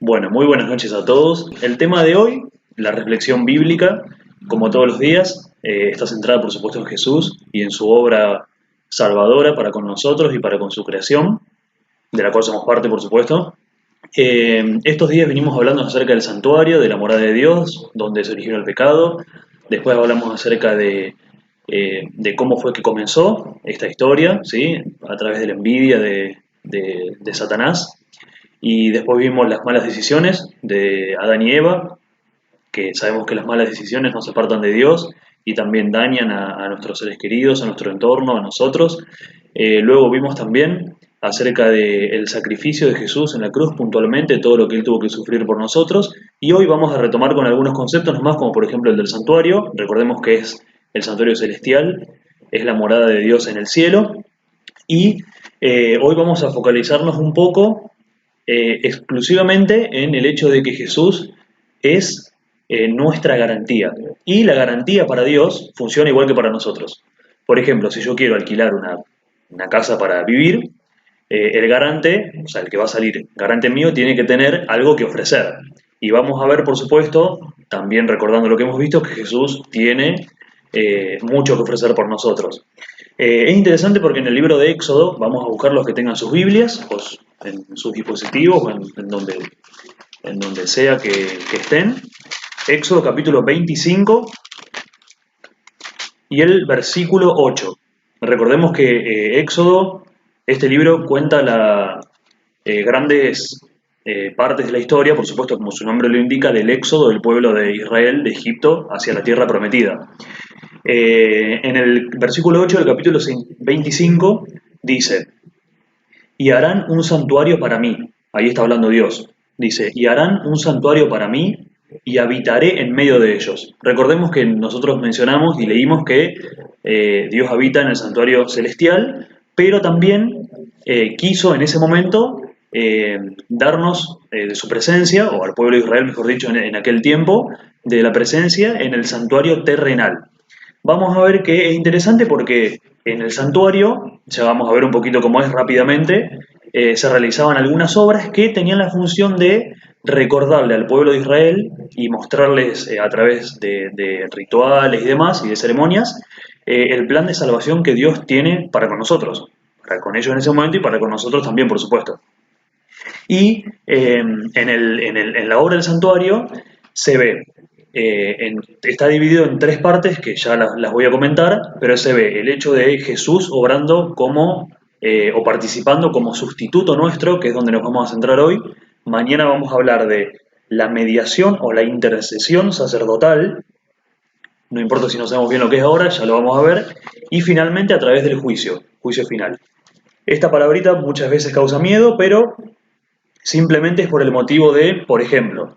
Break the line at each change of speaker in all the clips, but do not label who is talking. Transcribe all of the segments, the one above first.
Bueno, muy buenas noches a todos. El tema de hoy, la reflexión bíblica, como todos los días, está centrada por supuesto en Jesús y en su obra salvadora para con nosotros y para con su creación, de la cual somos parte por supuesto. Estos días venimos hablando acerca del santuario, de la morada de Dios, donde se originó el pecado. Después hablamos acerca de cómo fue que comenzó esta historia, ¿sí? A través de la envidia de Satanás. Y después vimos las malas decisiones de Adán y Eva, que sabemos que las malas decisiones nos apartan de Dios y también dañan a nuestros seres queridos, a nuestro entorno, a nosotros. Luego vimos también acerca del sacrificio de Jesús en la cruz, puntualmente todo lo que Él tuvo que sufrir por nosotros. Y hoy vamos a retomar con algunos conceptos nomás, como por ejemplo el del santuario. Recordemos que es el santuario celestial, es la morada de Dios en el cielo. Y hoy vamos a focalizarnos un poco exclusivamente en el hecho de que Jesús es nuestra garantía. Y la garantía para Dios funciona igual que para nosotros. Por ejemplo, si yo quiero alquilar una casa para vivir, el garante, o sea, el que va a salir garante mío, tiene que tener algo que ofrecer. Y vamos a ver, por supuesto, también recordando lo que hemos visto, que Jesús tiene mucho que ofrecer por nosotros. Es interesante porque en el libro de Éxodo, vamos a buscar los que tengan sus Biblias, o en sus dispositivos, o en donde sea que estén. Éxodo capítulo 25 y el versículo 8. Recordemos que Éxodo, este libro cuenta las grandes partes de la historia, por supuesto, como su nombre lo indica, del éxodo del pueblo de Israel de Egipto hacia la tierra prometida. En el versículo 8 del capítulo 25 dice: y harán un santuario para mí. Ahí está hablando Dios. Dice: y harán un santuario para mí y habitaré en medio de ellos. Recordemos que nosotros mencionamos y leímos que Dios habita en el santuario celestial, pero también quiso en ese momento darnos de su presencia, o al pueblo de Israel, mejor dicho, en aquel tiempo, de la presencia en el santuario terrenal. Vamos a ver que es interesante porque en el santuario, ya vamos a ver un poquito cómo es rápidamente, se realizaban algunas obras que tenían la función de recordarle al pueblo de Israel y mostrarles a través de rituales y demás y de ceremonias el plan de salvación que Dios tiene para con nosotros, para con ellos en ese momento y para con nosotros también, por supuesto. Y en la obra del santuario se ve, está dividido en tres partes que ya las voy a comentar, pero se ve el hecho de Jesús obrando como, o participando como sustituto nuestro, que es donde nos vamos a centrar hoy. Mañana vamos a hablar de la mediación o la intercesión sacerdotal, no importa si no sabemos bien lo que es ahora, ya lo vamos a ver, y finalmente a través del juicio final. Esta palabrita muchas veces causa miedo, pero simplemente es por el motivo de, por ejemplo,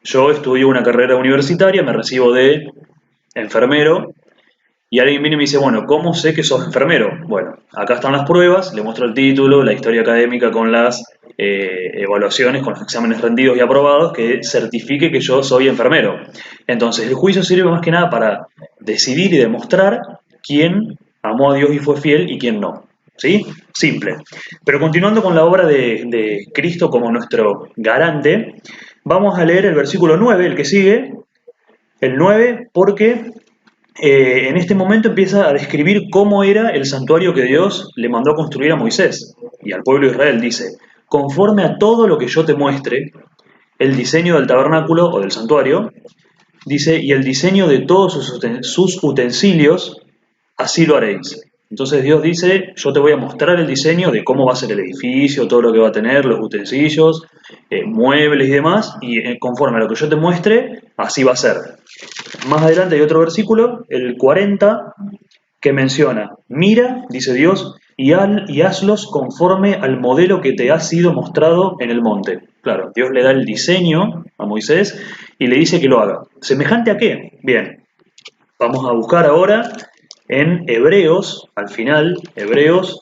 yo estudio una carrera universitaria, me recibo de enfermero y alguien viene y me dice, bueno, ¿cómo sé que sos enfermero? Bueno, acá están las pruebas, le muestro el título, la historia académica con las evaluaciones, con los exámenes rendidos y aprobados que certifique que yo soy enfermero. Entonces, el juicio sirve más que nada para decidir y demostrar quién amó a Dios y fue fiel y quién no. ¿Sí? Simple. Pero continuando con la obra de Cristo como nuestro garante, vamos a leer el versículo 9, el que sigue, el 9, porque en este momento empieza a describir cómo era el santuario que Dios le mandó a construir a Moisés y al pueblo de Israel. Dice: conforme a todo lo que yo te muestre, el diseño del tabernáculo o del santuario, dice, y el diseño de todos sus utensilios, así lo haréis. Entonces Dios dice, yo te voy a mostrar el diseño de cómo va a ser el edificio, todo lo que va a tener, los utensilios, muebles y demás, y conforme a lo que yo te muestre, así va a ser. Más adelante hay otro versículo, el 40, que menciona: mira, dice Dios, y hazlos conforme al modelo que te ha sido mostrado en el monte. Claro, Dios le da el diseño a Moisés y le dice que lo haga. ¿Semejante a qué? Bien, vamos a buscar ahora en Hebreos, al final, Hebreos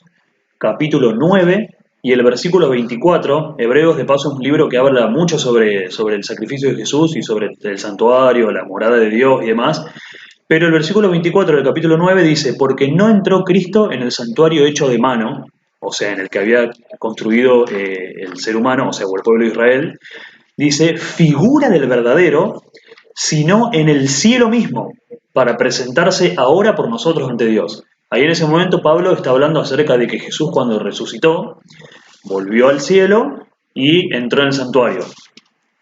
capítulo 9 y el versículo 24. Hebreos, de paso, es un libro que habla mucho sobre el sacrificio de Jesús y sobre el santuario, la morada de Dios y demás. Pero el versículo 24 del capítulo 9 dice: porque no entró Cristo en el santuario hecho de mano, o sea, en el que había construido el ser humano, o sea, o el pueblo de Israel, dice, figura del verdadero, sino en el cielo mismo, para presentarse ahora por nosotros ante Dios. Ahí en ese momento Pablo está hablando acerca de que Jesús cuando resucitó, volvió al cielo y entró en el santuario.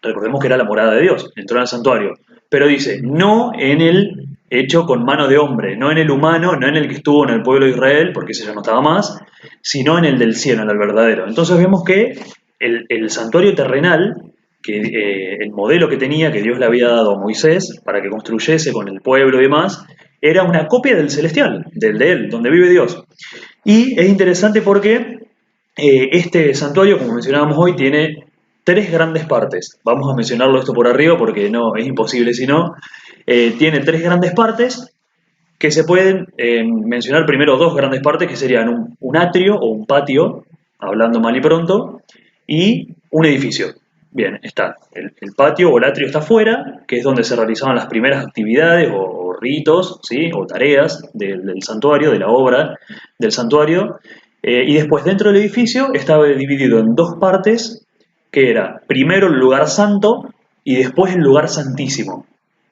Recordemos que era la morada de Dios, entró en el santuario. Pero dice, no en el hecho con mano de hombre, no en el humano, no en el que estuvo en el pueblo de Israel, porque ese ya no estaba más, sino en el del cielo, en el verdadero. Entonces vemos que el santuario terrenal, que el modelo que tenía, que Dios le había dado a Moisés para que construyese con el pueblo y demás, era una copia del celestial, del de él, donde vive Dios. Y es interesante porque este santuario, como mencionábamos hoy, tiene tres grandes partes. Vamos a mencionarlo esto por arriba porque no es imposible si no. Tiene tres grandes partes que se pueden mencionar primero dos grandes partes que serían un atrio o un patio, hablando mal y pronto, y un edificio. Bien, está el patio o el atrio está afuera, que es donde se realizaban las primeras actividades o ritos, ¿sí? O tareas del santuario, de la obra del santuario. Y después dentro del edificio estaba dividido en dos partes, que era primero el lugar santo y después el lugar santísimo.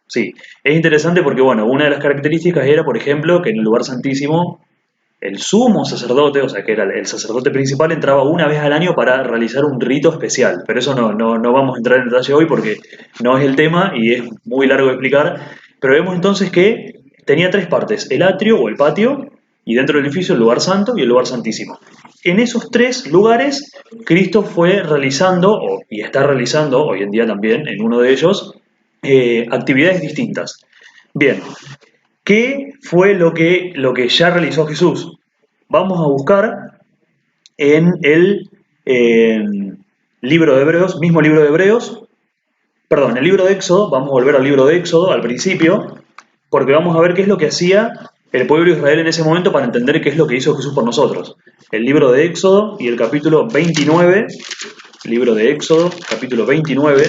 Sí, es interesante porque, bueno, una de las características era, por ejemplo, que en el lugar santísimo el sumo sacerdote, o sea, que era el sacerdote principal, entraba una vez al año para realizar un rito especial. Pero eso no vamos a entrar en detalle hoy porque no es el tema y es muy largo de explicar. Pero vemos entonces que tenía tres partes, el atrio o el patio, y dentro del edificio el lugar santo y el lugar santísimo. En esos tres lugares, Cristo fue realizando, y está realizando hoy en día también en uno de ellos, actividades distintas. Bien, ¿qué fue lo que ya realizó Jesús? Vamos a buscar en el libro de Hebreos, mismo libro de Hebreos, perdón, el libro de Éxodo, vamos a volver al libro de Éxodo, al principio, porque vamos a ver qué es lo que hacía el pueblo de Israel en ese momento para entender qué es lo que hizo Jesús por nosotros. El libro de Éxodo y el capítulo 29, libro de Éxodo, capítulo 29.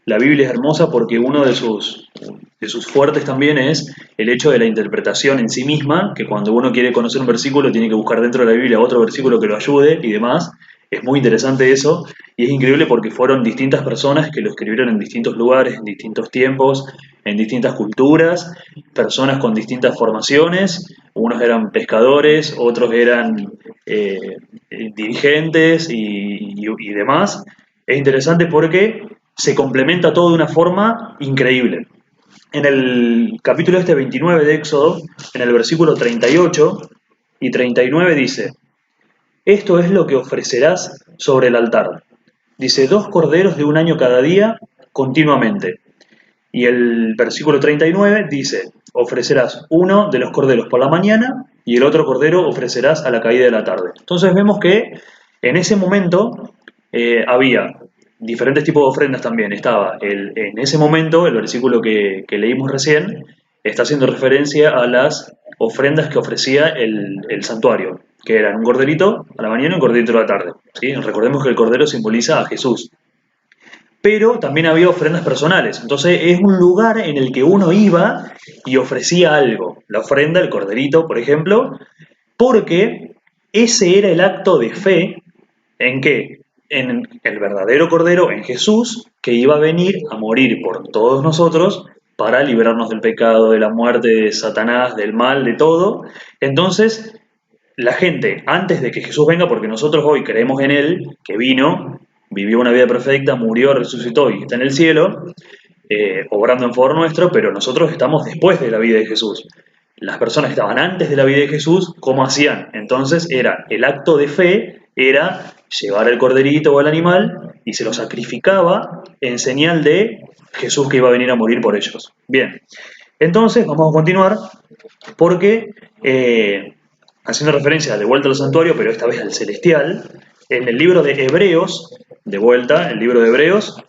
La Biblia es hermosa porque uno de sus fuertes también es el hecho de la interpretación en sí misma, que cuando uno quiere conocer un versículo tiene que buscar dentro de la Biblia otro versículo que lo ayude y demás. Es muy interesante eso y es increíble porque fueron distintas personas que lo escribieron en distintos lugares, en distintos tiempos, en distintas culturas, personas con distintas formaciones, unos eran pescadores, otros eran dirigentes y demás. Es interesante porque se complementa todo de una forma increíble. En el capítulo 29 de Éxodo, en el versículo 38 y 39 dice, esto es lo que ofrecerás sobre el altar. Dice, 2 corderos de un año cada día, continuamente. Y el versículo 39 dice, ofrecerás uno de los corderos por la mañana y el otro cordero ofrecerás a la caída de la tarde. Entonces vemos que en ese momento había diferentes tipos de ofrendas también. Estaba en ese momento, el versículo que leímos recién, está haciendo referencia a las ofrendas que ofrecía el santuario, que eran un corderito a la mañana y un corderito a la tarde. ¿Sí? Recordemos que el cordero simboliza a Jesús. Pero también había ofrendas personales. Entonces es un lugar en el que uno iba y ofrecía algo. La ofrenda, el corderito, por ejemplo, porque ese era el acto de fe en que en el verdadero cordero, en Jesús, que iba a venir a morir por todos nosotros para librarnos del pecado, de la muerte, de Satanás, del mal, de todo. Entonces, la gente, antes de que Jesús venga, porque nosotros hoy creemos en Él, que vino, vivió una vida perfecta, murió, resucitó y está en el cielo, obrando en favor nuestro, pero nosotros estamos después de la vida de Jesús. Las personas que estaban antes de la vida de Jesús, ¿cómo hacían? Entonces era el acto de fe, era llevar el corderito o el animal y se lo sacrificaba en señal de Jesús que iba a venir a morir por ellos. Bien, entonces vamos a continuar porque haciendo referencia de vuelta al santuario, pero esta vez al celestial, en el libro de Hebreos, de vuelta, el libro de Hebreos,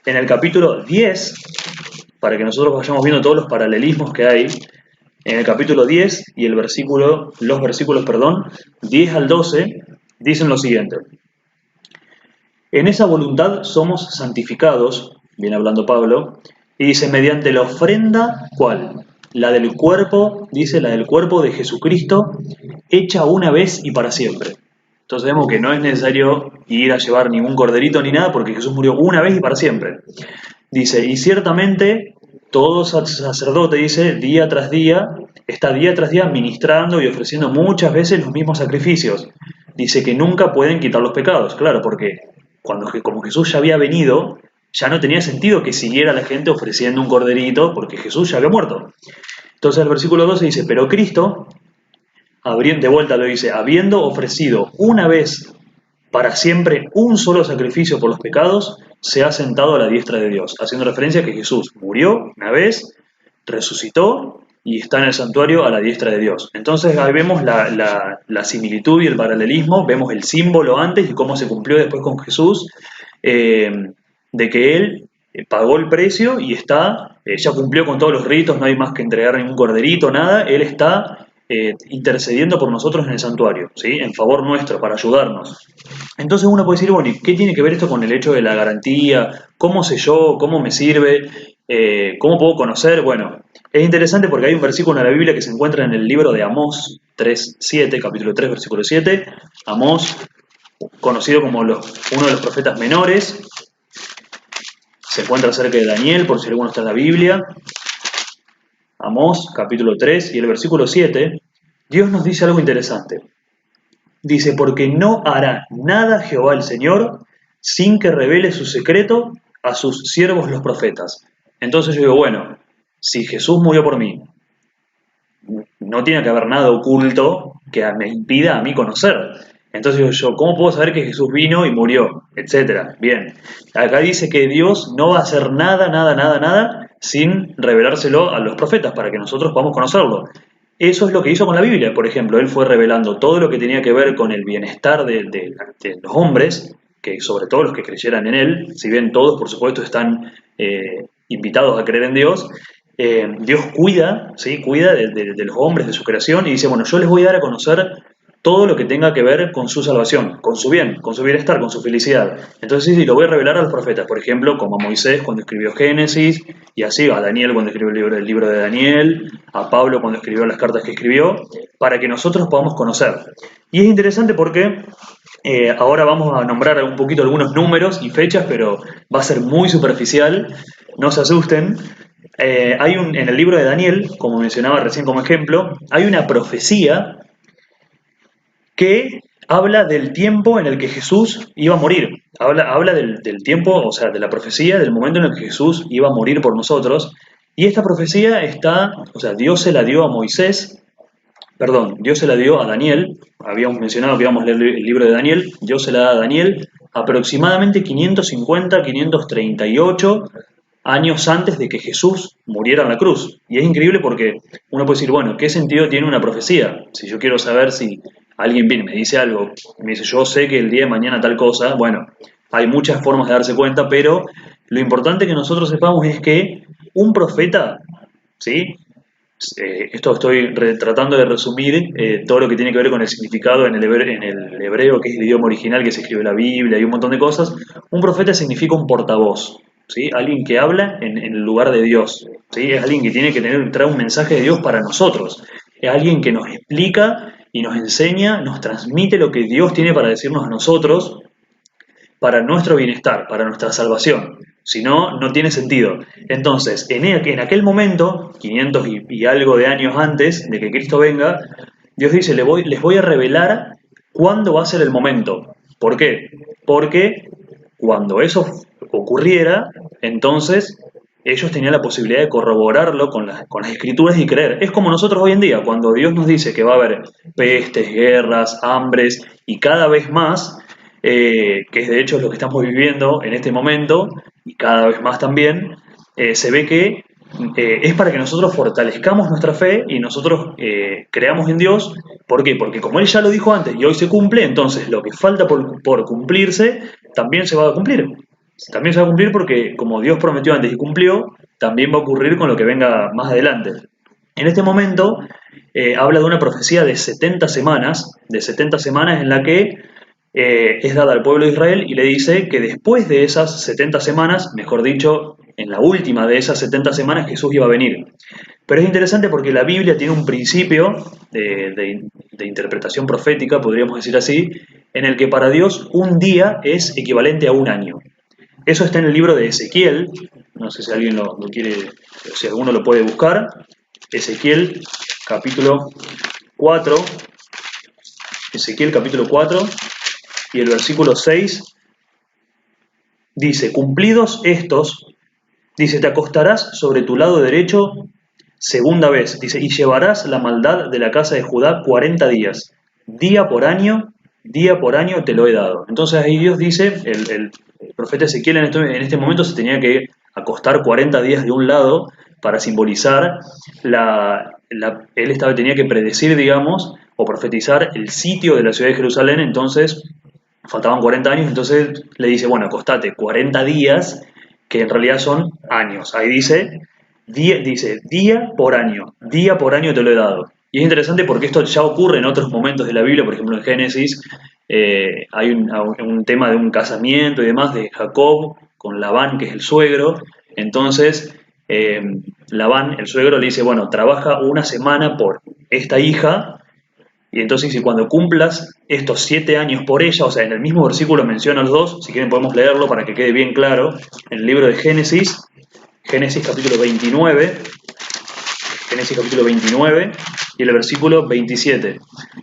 en el capítulo 10, para que nosotros vayamos viendo todos los paralelismos que hay, en el capítulo 10 y los versículos 10 al 12, dicen lo siguiente. En esa voluntad somos santificados, viene hablando Pablo, y dice, mediante la ofrenda, ¿cuál? La del cuerpo, dice, la del cuerpo de Jesucristo, hecha una vez y para siempre. Entonces vemos que no es necesario ir a llevar ningún corderito ni nada, porque Jesús murió una vez y para siempre. Dice, y ciertamente todo sacerdote, dice, está día tras día ministrando y ofreciendo muchas veces los mismos sacrificios. Dice que nunca pueden quitar los pecados, claro, porque como Jesús ya había venido, ya no tenía sentido que siguiera la gente ofreciendo un corderito, porque Jesús ya había muerto. Entonces el versículo 12 dice, pero Cristo, de vuelta lo dice, habiendo ofrecido una vez para siempre un solo sacrificio por los pecados, se ha sentado a la diestra de Dios, haciendo referencia a que Jesús murió una vez, resucitó y está en el santuario a la diestra de Dios. Entonces ahí vemos la similitud y el paralelismo, vemos el símbolo antes y cómo se cumplió después con Jesús, de que Él pagó el precio y ya cumplió con todos los ritos, no hay más que entregar ningún corderito, nada, Él está intercediendo por nosotros en el santuario, ¿sí? En favor nuestro, para ayudarnos. Entonces uno puede decir, bueno, ¿y qué tiene que ver esto con el hecho de la garantía? ¿Cómo sé yo? ¿Cómo me sirve? ¿Cómo puedo conocer? Bueno, es interesante porque hay un versículo en la Biblia que se encuentra en el libro de Amós 3:7, capítulo 3, versículo 7. Amós, conocido como uno de los profetas menores, se encuentra cerca de Daniel, por si alguno está en la Biblia. Amós, capítulo 3, y el versículo 7, Dios nos dice algo interesante. Dice, porque no hará nada Jehová el Señor sin que revele su secreto a sus siervos los profetas. Entonces yo digo, bueno, si Jesús murió por mí, no tiene que haber nada oculto que me impida a mí conocer. Entonces digo yo, ¿cómo puedo saber que Jesús vino y murió? Etcétera. Bien. Acá dice que Dios no va a hacer nada, nada, nada, nada sin revelárselo a los profetas para que nosotros podamos conocerlo. Eso es lo que hizo con la Biblia, por ejemplo, él fue revelando todo lo que tenía que ver con el bienestar de los hombres, que sobre todo los que creyeran en él, si bien todos por supuesto están invitados a creer en Dios, Dios cuida, ¿sí? Cuida de los hombres, de su creación, y dice, bueno, yo les voy a dar a conocer todo lo que tenga que ver con su salvación, con su bien, con su bienestar, con su felicidad. Entonces sí, lo voy a revelar a los profetas, por ejemplo, como a Moisés cuando escribió Génesis, y así a Daniel cuando escribió el libro de Daniel, a Pablo cuando escribió las cartas que escribió, para que nosotros podamos conocer. Y es interesante porque ahora vamos a nombrar un poquito algunos números y fechas, pero va a ser muy superficial, no se asusten. En el libro de Daniel, como mencionaba recién como ejemplo, hay una profecía que habla del tiempo en el que Jesús iba a morir. Habla del tiempo, o sea, de la profecía, del momento en el que Jesús iba a morir por nosotros. Y esta profecía Dios se la dio a Moisés, perdón, Dios se la dio a Daniel. Habíamos mencionado que íbamos a leer el libro de Daniel. Dios se la da a Daniel aproximadamente 550, 538 años antes de que Jesús muriera en la cruz. Y es increíble porque uno puede decir, bueno, ¿qué sentido tiene una profecía? Si yo quiero saber si alguien viene y me dice algo, me dice, yo sé que el día de mañana tal cosa, bueno, hay muchas formas de darse cuenta, pero lo importante que nosotros sepamos es que un profeta, ¿sí? Esto estoy tratando de resumir todo lo que tiene que ver con el significado en el hebreo, que es el idioma original que se escribe la Biblia y un montón de cosas. Un profeta significa un portavoz, ¿sí? Alguien que habla en el lugar de Dios, ¿sí? Es alguien que tiene que traer un mensaje de Dios para nosotros. Es alguien que nos explica y nos enseña, nos transmite lo que Dios tiene para decirnos a nosotros para nuestro bienestar, para nuestra salvación. Si no, no tiene sentido. Entonces, en aquel momento, 500 y algo de años antes de que Cristo venga, Dios dice, les voy a revelar cuándo va a ser el momento. ¿Por qué? Porque cuando eso ocurriera, entonces ellos tenían la posibilidad de corroborarlo con las escrituras y creer. Es como nosotros hoy en día, cuando Dios nos dice que va a haber pestes, guerras, hambres y cada vez más, que es de hecho lo que estamos viviendo en este momento y cada vez más también, se ve que es para que nosotros fortalezcamos nuestra fe y nosotros creamos en Dios. ¿Por qué? Porque como Él ya lo dijo antes y hoy se cumple, entonces lo que falta por cumplirse también se va a cumplir. También se va a cumplir porque como Dios prometió antes y cumplió, también va a ocurrir con lo que venga más adelante. En este momento habla de una profecía de 70 semanas en la que es dada al pueblo de Israel y le dice que después de esas 70 semanas, mejor dicho, en la última de esas 70 semanas Jesús iba a venir. Pero es interesante porque la Biblia tiene un principio de interpretación profética, podríamos decir así, en el que para Dios un día es equivalente a un año. Eso está en el libro de Ezequiel, no sé si alguien lo quiere, si alguno lo puede buscar. Ezequiel capítulo 4, Ezequiel capítulo 4 y el versículo 6 dice, cumplidos estos, dice, te acostarás sobre tu lado derecho segunda vez, dice, y llevarás la maldad de la casa de Judá 40 días, día por año te lo he dado. Entonces ahí Dios dice, el profeta Ezequiel en este momento se tenía que acostar 40 días de un lado para simbolizar él tenía que predecir, digamos, o profetizar el sitio de la ciudad de Jerusalén. Entonces faltaban 40 años, entonces le dice, bueno, acostate 40 días, que en realidad son años. Ahí dice, día por año te lo he dado. Y es interesante porque esto ya ocurre en otros momentos de la Biblia, por ejemplo en Génesis hay un tema de un casamiento y demás de Jacob con Labán, que es el suegro. Entonces Labán, el suegro, le dice, bueno, trabaja una semana por esta hija, y entonces dice, cuando cumplas estos 7 años por ella, o sea, en el mismo versículo menciona los dos, si quieren podemos leerlo para que quede bien claro, en el libro de Génesis, Génesis capítulo 29, Génesis capítulo 29 y el versículo 27.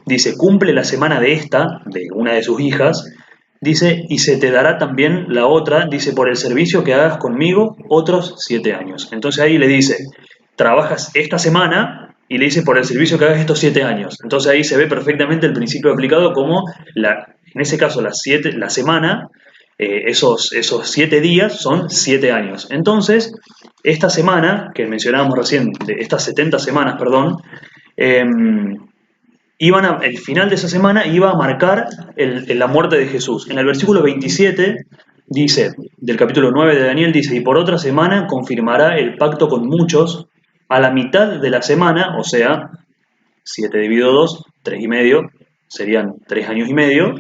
Dice, cumple la semana de una de sus hijas, dice, y se te dará también la otra, dice, por el servicio que hagas conmigo otros 7 años. Entonces ahí le dice, trabajas esta semana y le dice por el servicio que hagas estos 7 años. Entonces ahí se ve perfectamente el principio aplicado como, en ese caso, la semana, esos 7 días son 7 años. Entonces, esta semana, que mencionábamos recién, de estas 70 semanas, perdón, eh, el final de esa semana iba a marcar la muerte de Jesús. En el versículo 27 dice, del capítulo 9 de Daniel, dice, y por otra semana confirmará el pacto con muchos, a la mitad de la semana, o sea, 7 dividido 2, 3 y medio, serían 3 años y medio,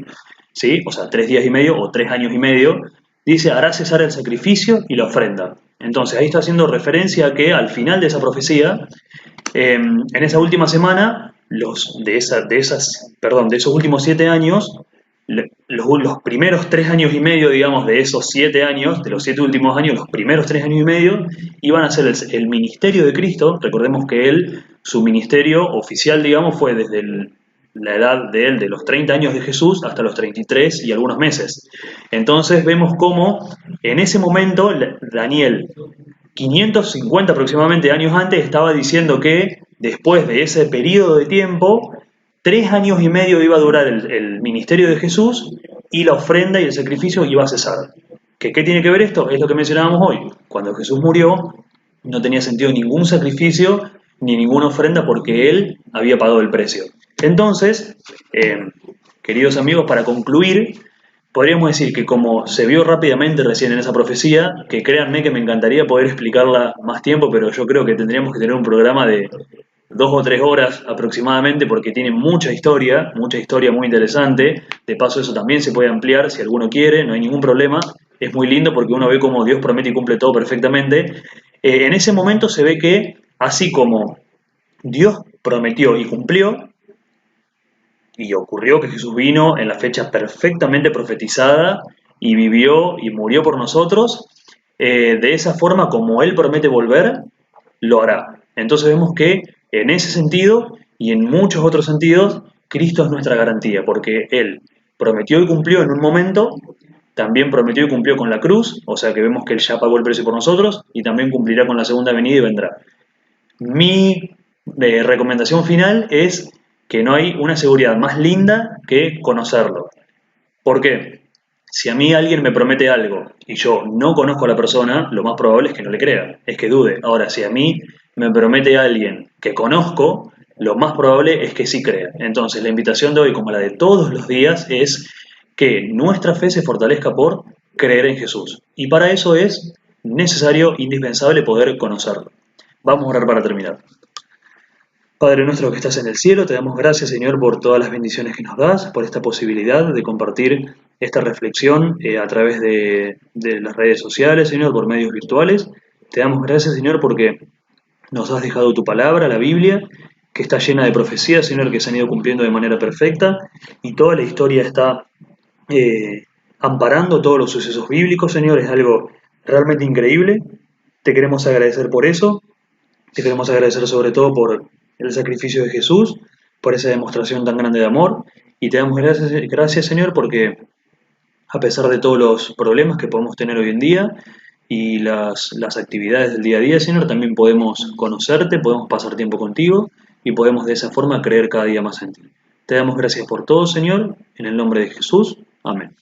¿sí? O sea, 3 días y medio o 3 años y medio, dice, hará cesar el sacrificio y la ofrenda. Entonces ahí está haciendo referencia a que al final de esa profecía, en esa última semana, de esos últimos 7 años, los primeros 3 años y medio, digamos, de esos 7 años, de los 7 últimos años, los primeros 3 años y medio, iban a ser el ministerio de Cristo. Recordemos que su ministerio oficial, digamos, fue desde la edad de él, de los 30 años de Jesús, hasta los 33 y algunos meses. Entonces vemos cómo en ese momento Daniel, 550 aproximadamente años antes, estaba diciendo que después de ese periodo de tiempo, 3 años y medio iba a durar el ministerio de Jesús y la ofrenda y el sacrificio iba a cesar. ¿Qué tiene que ver esto? Es lo que mencionábamos hoy. Cuando Jesús murió, no tenía sentido ningún sacrificio ni ninguna ofrenda porque Él había pagado el precio. Entonces, queridos amigos, para concluir, podríamos decir que como se vio rápidamente recién en esa profecía, que créanme que me encantaría poder explicarla más tiempo, pero yo creo que tendríamos que tener un programa de 2 o 3 horas aproximadamente, porque tiene mucha historia muy interesante. De paso, eso también se puede ampliar si alguno quiere, no hay ningún problema. Es muy lindo porque uno ve cómo Dios promete y cumple todo perfectamente. En ese momento se ve que, así como Dios prometió y cumplió, y ocurrió que Jesús vino en la fecha perfectamente profetizada y vivió y murió por nosotros, de esa forma como Él promete volver, lo hará. Entonces vemos que en ese sentido y en muchos otros sentidos, Cristo es nuestra garantía, porque Él prometió y cumplió en un momento, también prometió y cumplió con la cruz, o sea que vemos que Él ya pagó el precio por nosotros, y también cumplirá con la segunda venida y vendrá. Mi recomendación final es que no hay una seguridad más linda que conocerlo. ¿Por qué? Si a mí alguien me promete algo y yo no conozco a la persona, lo más probable es que no le crea, es que dude. Ahora, si a mí me promete alguien que conozco, lo más probable es que sí crea. Entonces, la invitación de hoy, como la de todos los días, es que nuestra fe se fortalezca por creer en Jesús. Y para eso es necesario, indispensable poder conocerlo. Vamos a orar para terminar. Padre nuestro que estás en el cielo, te damos gracias, Señor, por todas las bendiciones que nos das, por esta posibilidad de compartir esta reflexión a través de las redes sociales, Señor, por medios virtuales. Te damos gracias, Señor, porque nos has dejado tu palabra, la Biblia, que está llena de profecías, Señor, que se han ido cumpliendo de manera perfecta, y toda la historia está eh, amparando todos los sucesos bíblicos, Señor. Es algo realmente increíble. Te queremos agradecer por eso. Te queremos agradecer sobre todo por el sacrificio de Jesús, por esa demostración tan grande de amor. Y te damos gracias, gracias Señor, porque a pesar de todos los problemas que podemos tener hoy en día y las actividades del día a día, Señor, también podemos conocerte, podemos pasar tiempo contigo y podemos de esa forma creer cada día más en ti. Te damos gracias por todo, Señor, en el nombre de Jesús. Amén.